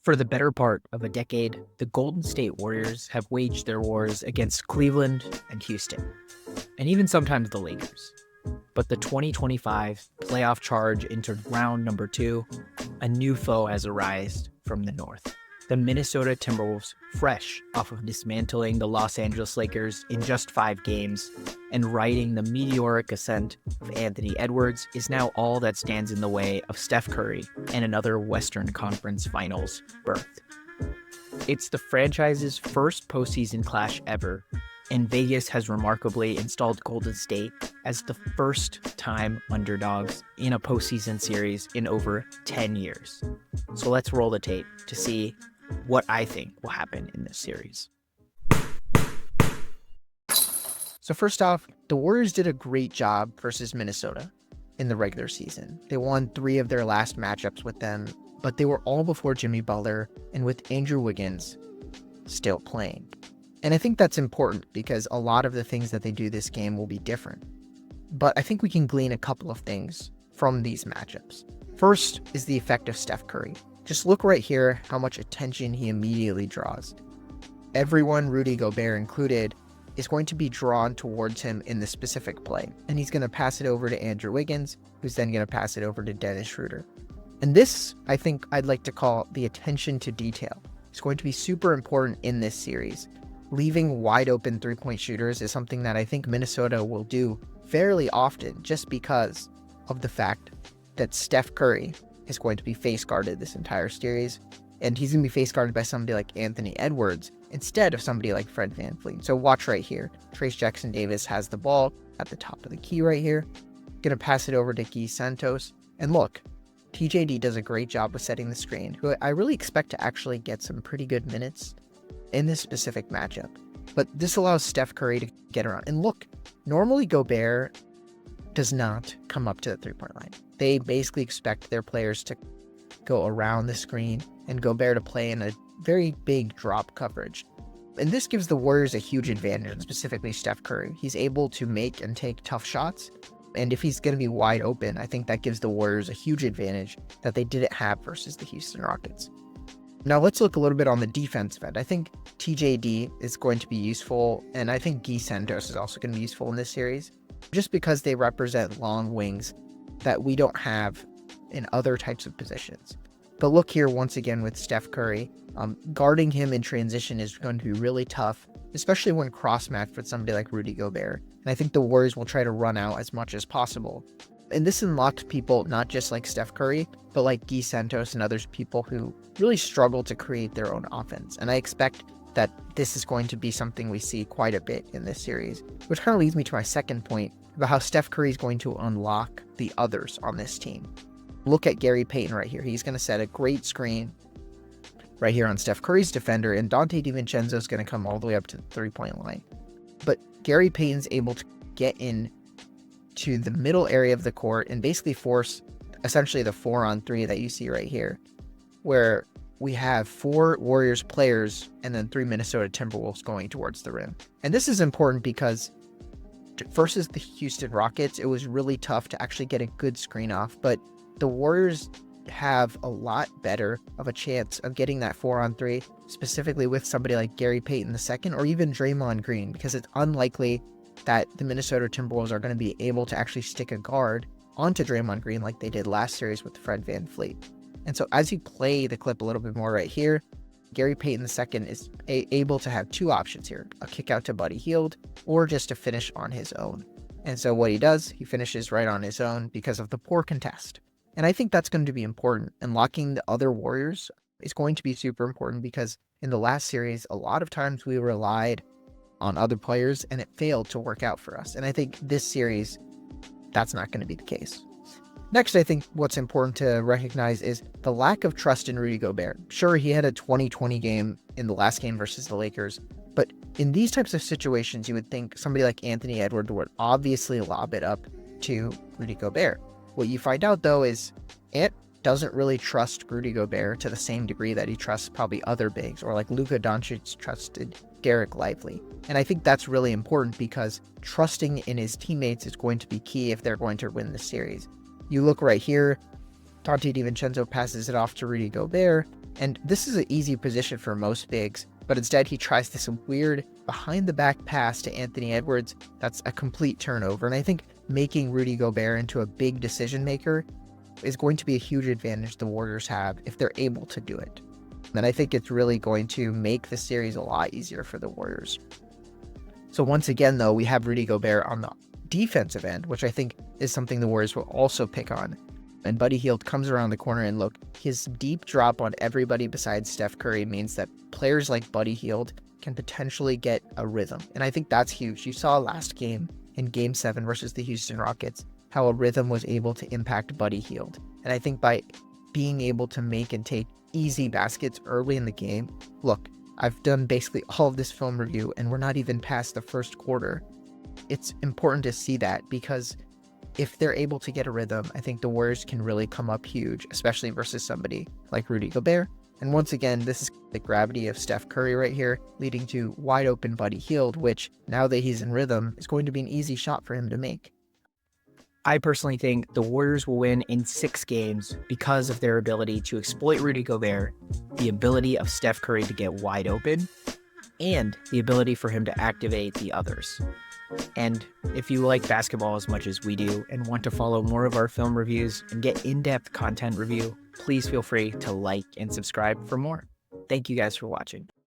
For the better part of a decade, the Golden State Warriors have waged their wars against Cleveland and Houston, and even sometimes the Lakers. But the 2025 playoff charge entered round number 2. A new foe has arisen from the north. The Minnesota Timberwolves, fresh off of dismantling the Los Angeles Lakers in just 5 games and riding the meteoric ascent of Anthony Edwards, is now all that stands in the way of Steph Curry and another Western Conference Finals berth. It's the franchise's first postseason clash ever, and Vegas has remarkably installed Golden State as the first-time underdogs in a postseason series in over 10 years. So let's roll the tape to see what I think will happen in this series. So first off, the Warriors did a great job versus Minnesota in the regular season. They won 3 of their last matchups with them, but they were all before Jimmy Butler and with Andrew Wiggins still playing. And I think that's important because a lot of the things that they do this game will be different. But I think we can glean a couple of things from these matchups. First is the effect of Steph Curry. Just look right here how much attention he immediately draws. Everyone, Rudy, Gobert included, is going to be drawn towards him in this specific play. And he's going to pass it over to Andrew Wiggins, who's then going to pass it over to Dennis Schroeder. And this, I think I'd like to call the attention to detail. It's going to be super important in this series. Leaving wide open three-point shooters is something that I think Minnesota will do fairly often just because of the fact that Steph Curry is going to be face guarded this entire series, and he's going to be face guarded by somebody like Anthony Edwards instead of somebody like Fred VanVleet. So watch right here. Trayce Jackson-Davis has the ball at the top of the key right here. Going to pass it over to Gui Santos. And look, TJD does a great job with setting the screen, who I really expect to actually get some pretty good minutes in this specific matchup. But this allows Steph Curry to get around. And look, normally Gobert does not come up to the three-point line. They basically expect their players to go around the screen and Gobert to play in a very big drop coverage. And this gives the Warriors a huge advantage, specifically Steph Curry. He's able to make and take tough shots. And if he's going to be wide open, I think that gives the Warriors a huge advantage that they didn't have versus the Houston Rockets. Now let's look a little bit on the defensive end. I think TJD is going to be useful, and I think Gui Santos is also going to be useful in this series, just because they represent long wings that we don't have in other types of positions. But look here once again with Steph Curry. Guarding him in transition is going to be really tough, especially when cross-matched with somebody like Rudy Gobert. And I think the Warriors will try to run out as much as possible. And this unlocks people not just like Steph Curry, but like Gui Santos and other people who really struggle to create their own offense. And I expect that this is going to be something we see quite a bit in this series, which kind of leads me to my second point about how Steph Curry is going to unlock the others on this team. Look at Gary Payton right here. He's going to set a great screen right here on Steph Curry's defender, and Donte DiVincenzo is going to come all the way up to the three-point line. But Gary Payton's able to get in to the middle area of the court and basically force essentially the 4-on-3 that you see right here, where we have 4 Warriors players and then 3 Minnesota Timberwolves going towards the rim. And this is important because versus the Houston Rockets, it was really tough to actually get a good screen off, but the Warriors have a lot better of a chance of getting that 4-on-3, specifically with somebody like Gary Payton II or even Draymond Green, because it's unlikely that the Minnesota Timberwolves are going to be able to actually stick a guard onto Draymond Green like they did last series with Fred VanVleet. And so as you play the clip a little bit more right here, Gary Payton II is able to have 2 options here, a kick out to Buddy Hield or just to finish on his own. And so what he does, he finishes right on his own because of the poor contest. And I think that's going to be important. And locking the other Warriors is going to be super important because in the last series, a lot of times we relied on other players and it failed to work out for us. And I think this series, that's not going to be the case. Next, I think what's important to recognize is the lack of trust in Rudy Gobert. Sure, he had a 20-20 game in the last game versus the Lakers, but in these types of situations, you would think somebody like Anthony Edwards would obviously lob it up to Rudy Gobert. What you find out, though, is Ant doesn't really trust Rudy Gobert to the same degree that he trusts probably other bigs, or like Luka Doncic trusted Derek Lively. And I think that's really important because trusting in his teammates is going to be key if they're going to win the series. You look right here, Donte DiVincenzo passes it off to Rudy Gobert, And this is an easy position for most bigs, but instead he tries this weird behind-the-back pass to Anthony Edwards. That's a complete turnover. And I think making Rudy Gobert into a big decision maker is going to be a huge advantage the Warriors have if they're able to do it. And I think it's really going to make the series a lot easier for the Warriors. So once again, though, we have Rudy Gobert on the defensive end, which I think is something the Warriors will also pick on. And Buddy Hield comes around the corner, and look, his deep drop on everybody besides Steph Curry means that players like Buddy Hield can potentially get a rhythm. And I think that's huge. You saw last game in Game 7 versus the Houston Rockets, how a rhythm was able to impact Buddy Hield. And I think by being able to make and take easy baskets early in the game, look, I've done basically all of this film review and we're not even past the first quarter. It's important to see that because if they're able to get a rhythm, I think the Warriors can really come up huge, especially versus somebody like Rudy Gobert. And once again, this is the gravity of Steph Curry right here, leading to wide open Buddy Hield, which now that he's in rhythm is going to be an easy shot for him to make. I personally think the Warriors will win in 6 games because of their ability to exploit Rudy Gobert, the ability of Steph Curry to get wide open, and the ability for him to activate the others. And if you like basketball as much as we do and want to follow more of our film reviews and get in-depth content review, please feel free to like and subscribe for more. Thank you guys for watching.